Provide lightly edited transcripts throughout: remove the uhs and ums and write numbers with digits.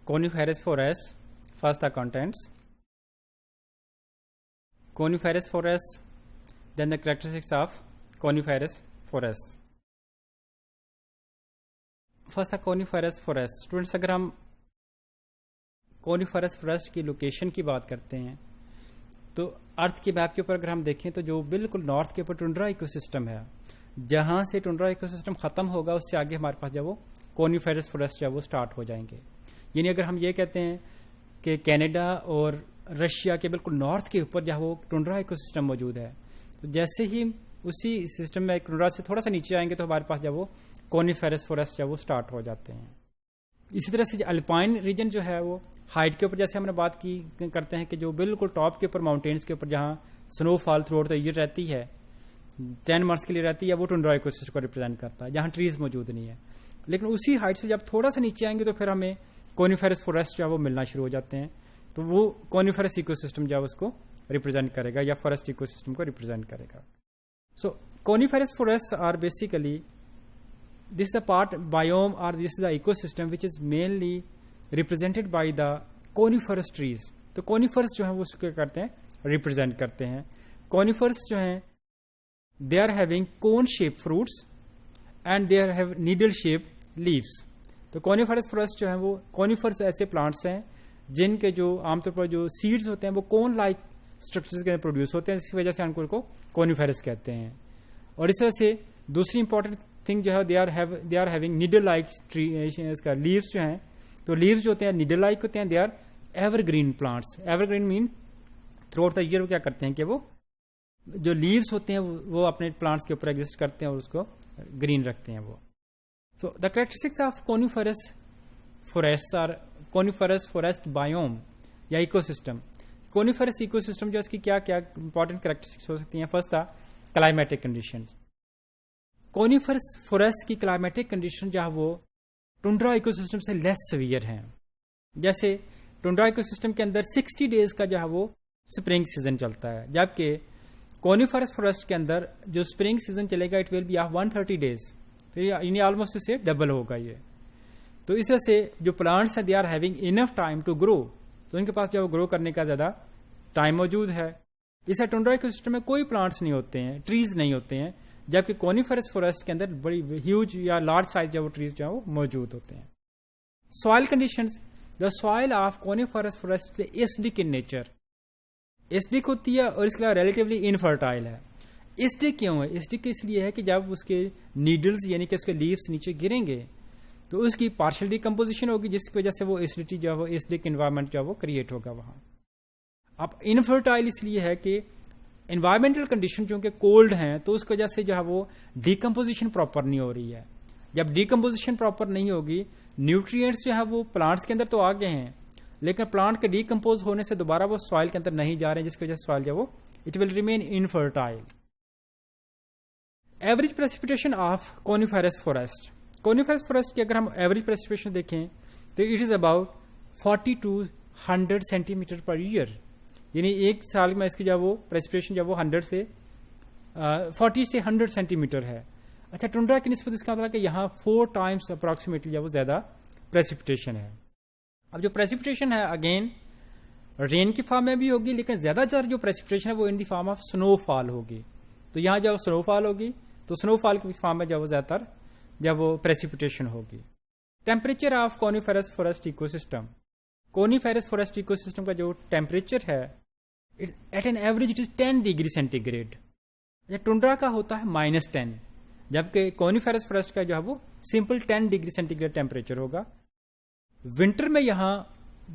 coniferous forest. First the contents. Coniferous forest, then the characteristics of coniferous forest. First the coniferous forest. Students, अगर हम coniferous forest की location की बात करते हैं तो अर्थ की मैप के ऊपर अगर हम देखें तो जो बिल्कुल नॉर्थ के ऊपर टुंड्रा इकोसिस्टम है, जहां से टुंड्रा इकोसिस्टम खत्म होगा उससे आगे हमारे पास जब वो कॉनिफेरस फॉरेस्ट जब वो स्टार्ट हो जाएंगे। यानी अगर हम ये कहते हैं कि कनाडा और रशिया के बिल्कुल नॉर्थ के ऊपर जहाँ वो टुंड्रा इकोसिस्टम मौजूद है, तो जैसे ही उसी सिस्टम में टुंड्रा से थोड़ा सा नीचे आएंगे तो हमारे पास जब वो कॉनिफेरस फॉरेस्ट जब वो स्टार्ट हो जाते हैं। इसी तरह से अल्पाइन रीजन जो है वो हाइट के ऊपर, जैसे हमने बात की करते हैं कि जो बिल्कुल टॉप के ऊपर माउंटेन्स के ऊपर जहाँ snowfall through out the year रहती है, 10 मंथ्स के लिए रहती है, वो टुंड्रा इकोसिस्टम को रिप्रेजेंट करता है जहाँ ट्रीज मौजूद नहीं है। लेकिन उसी हाइट से जब थोड़ा सा नीचे आएंगे तो फिर हमें कॉनिफेरस फॉरेस्ट जो है वो मिलना शुरू हो जाते हैं। तो वो कॉनिफेरस इकोसिस्टम जो है उसको रिप्रेजेंट करेगा या फॉरेस्ट इकोसिस्टम को रिप्रेजेंट करेगा। So coniferous forest are basically this is the part biome or this is the ecosystem which is mainly represented by the coniferous trees. तो coniferous जो है वो उसको करते हैं represent करते हैं। coniferous जो हैं they are having cone shaped fruits and they have needle shaped leaves. तो coniferous forest जो है वो coniferous ऐसे plants हैं जिनके जो आमतौर पर जो seeds होते हैं वो cone like structures के प्रोड्यूस होते हैं, इसी वजह से उनको coniferous कहते हैं। और इस तरह से दूसरी इंपॉर्टेंट थिंग जो है they are having needle like tree, इसका लीव्स जो हैं, तो लीव्स जो होते हैं नीडल लाइक होते हैं, they are evergreen plants. Evergreen mean throughout the year वो क्या करते हैं कि वो जो लीव्स होते हैं वो अपने प्लांट्स के ऊपर एग्जिस्ट करते हैं और उसको ग्रीन रखते हैं वो। So the characteristics of coniferous forest are coniferous forest biome या इकोसिस्टम। कॉनिफेरस इकोसिस्टम जो इसकी क्या क्या इंपॉर्टेंट कैरेक्टरिस्टिक्स हो सकती हैं। फर्स्ट था क्लाइमेटिक कंडीशंस। कॉनिफेरस फॉरेस्ट की क्लाइमेटिक कंडीशन जो है वो टुंड्रा इकोसिस्टम से लेस सीवियर हैं। जैसे टुंड्रा इकोसिस्टम के अंदर 60 डेज का जो है वो स्प्रिंग सीजन चलता है, जबकि कॉनिफेरस फॉरेस्ट के अंदर जो स्प्रिंग सीजन चलेगा it will be of 130 days. तो ये ऑलमोस्ट इससे डबल होगा ये। तो इस तरह से जो प्लांट्स हैं they are having enough time to grow, तो इनके पास जो ग्रो करने का ज्यादा टाइम मौजूद है। इस टुंड्रा इकोसिस्टम में कोई प्लांट्स नहीं होते हैं, ट्रीज नहीं होते हैं, जबकि कॉनिफेरस फॉरेस्ट के अंदर बड़ी ह्यूज या लार्ज साइज जो ट्रीज जो है वो मौजूद होते हैं। Soil conditions, the soil of coniferous forest acidic in nature, acidic होती है और इसके अलावा रिलेटिवली इनफर्टाइल है। एसिडिक क्यों है? एसिडिक इसलिए है कि जब उसके नीडल्स यानी कि उसके लीव्स नीचे गिरेंगे तो उसकी पार्शियल डिकम्पोजिशन होगी, जिसकी वजह से वो एसिडिटी जो है वो एसिडिक एनवायरमेंट जो है वो क्रिएट होगा वहां। अब इनफर्टाइल इसलिए है कि एनवायरमेंटल कंडीशन जो कि कोल्ड हैं, तो उसकी वजह से जो है वो डिकम्पोजिशन प्रॉपर नहीं हो रही है। जब डिकम्पोजिशन प्रॉपर नहीं होगी, न्यूट्रिएंट्स जो है वो प्लांट्स के अंदर तो आ गए हैं, लेकिन प्लांट के डिकम्पोज होने से दोबारा वो सॉइल के अंदर नहीं जा रहे हैं, जिसकी वजह से सॉइल जो है वो it will remain infertile. Average precipitation of coniferous forest. Coniferous forest की अगर हम एवरेज प्रेसिपिटेशन देखें तो it is about 40 to 100 centimetre per year. यानी एक साल में इसकी जब वो प्रेसिपिटेशन जब वो 40 से 100 सेंटीमीटर है। अच्छा, टुंड्रा की निस्बत इसका मतलब कि यहाँ 4 टाइम्स अप्रॉक्सीमेटली जब वो ज्यादा प्रेसिपिटेशन है। अब जो प्रेसिपिटेशन है अगेन रेन की फॉर्म में भी होगी, लेकिन ज्यादातर जो प्रेसिपिटेशन है वो इन दी फॉर्म ऑफ स्नोफॉल होगी। तो यहाँ जब स्नोफॉल होगी तो स्नोफॉल की फॉर्म में जब वो ज्यादातर जब वो प्रेसिपिटेशन होगी। Temperature of coniferous forest ecosystem. Coniferous forest ecosystem का जो टेम्परेचर है at an average it is 10 degree centigrade. Tundra का होता है -10, जबकि कॉनिफेरस फॉरेस्ट का जो है वो सिंपल 10 डिग्री सेंटीग्रेड टेम्परेचर होगा। विंटर में यहाँ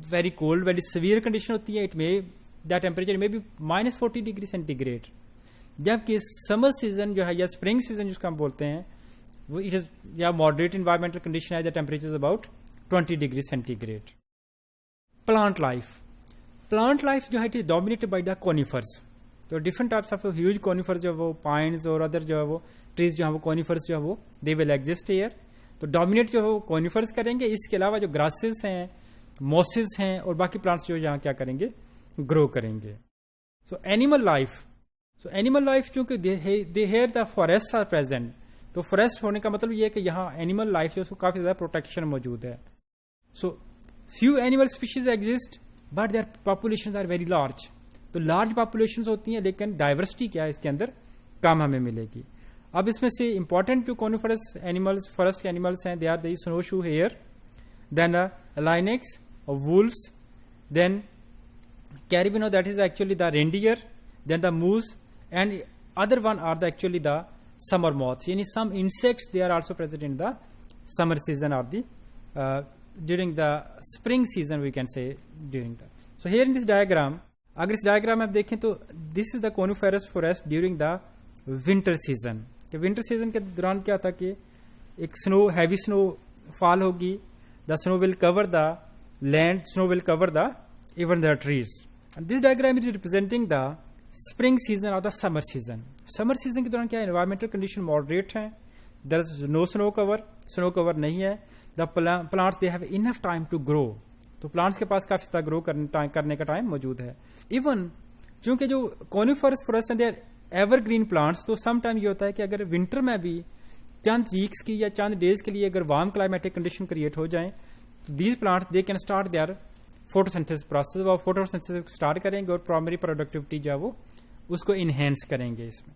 very cold very severe condition होती है, इट मे दैट टेम्परेचर में भी -40 डिग्री सेंटीग्रेड। जबकि समर सीजन जो है या स्प्रिंग सीजन जिसको हम बोलते हैं वो इट इज या मॉडरेट इन्वायरमेंटल कंडीशन है, the temperature is about 20 degree centigrade. Plant life जो है it is dominated by the conifers. तो different types of huge conifers जो है वो पाइन्स और अदर जो है वो ट्रीज जो है वो कॉनिफर्स जो है वो दे विल एग्जिस्ट हियर। तो डोमिनेट जो है वो कॉनिफर्स करेंगे। इसके अलावा जो ग्रासेस हैं, मॉसेस हैं और बाकी प्लांट्स जो यहाँ क्या करेंगे, ग्रो करेंगे। सो एनिमल लाइफ चूंकि they here the forest are present, तो फॉरेस्ट होने का मतलब ये है कि यहाँ एनिमल लाइफ जो उसको काफी ज्यादा प्रोटेक्शन मौजूद है। So few animal species exist but their population are very large. तो लार्ज पॉपुलेशन होती हैं लेकिन डाइवर्सिटी क्या है इसके अंदर कम हमें मिलेगी। अब इसमें से इंपॉर्टेंट जो कॉनिफरस एनिमल्स, फॉरेस्ट एनिमल्स हैं, they are the snowshoe hare, then lynx, wolves, then caribino, that is actually the reindeer, then the moose, and other one are the actually the summer moths. Yani some insects, they are also present in the summer season or the during the spring season, we can say during the. So here in this diagram, अगर इस diagram में आप देखें तो this is the coniferous forest during the winter season. Winter season के दौरान क्या था कि एक स्नो, हैवी स्नो फॉल होगी, the snow will cover the land, snow will cover the even the trees. And this diagram is representing the spring season or the summer season. Summer season के दौरान क्या है, environmental condition moderate हैं, there is no snow cover नहीं है, the plants they have enough time to grow. तो plants के पास काफी ज्यादा ग्रो करने का टाइम मौजूद है। इवन चूंकि जो coniferous forest हैं, they are evergreen plants, तो सम टाइम ये होता है कि अगर विंटर में भी चंद वीक्स की या चंद डेज के लिए अगर वार्म क्लाइमेटिक कंडीशन क्रिएट हो जाए तो these plants they can start their photosynthesis process, वो फोटोसिंथेसिस स्टार्ट करेंगे और प्राइमरी प्रोडक्टिविटी जो है वो उसको इनहेंस करेंगे इसमें।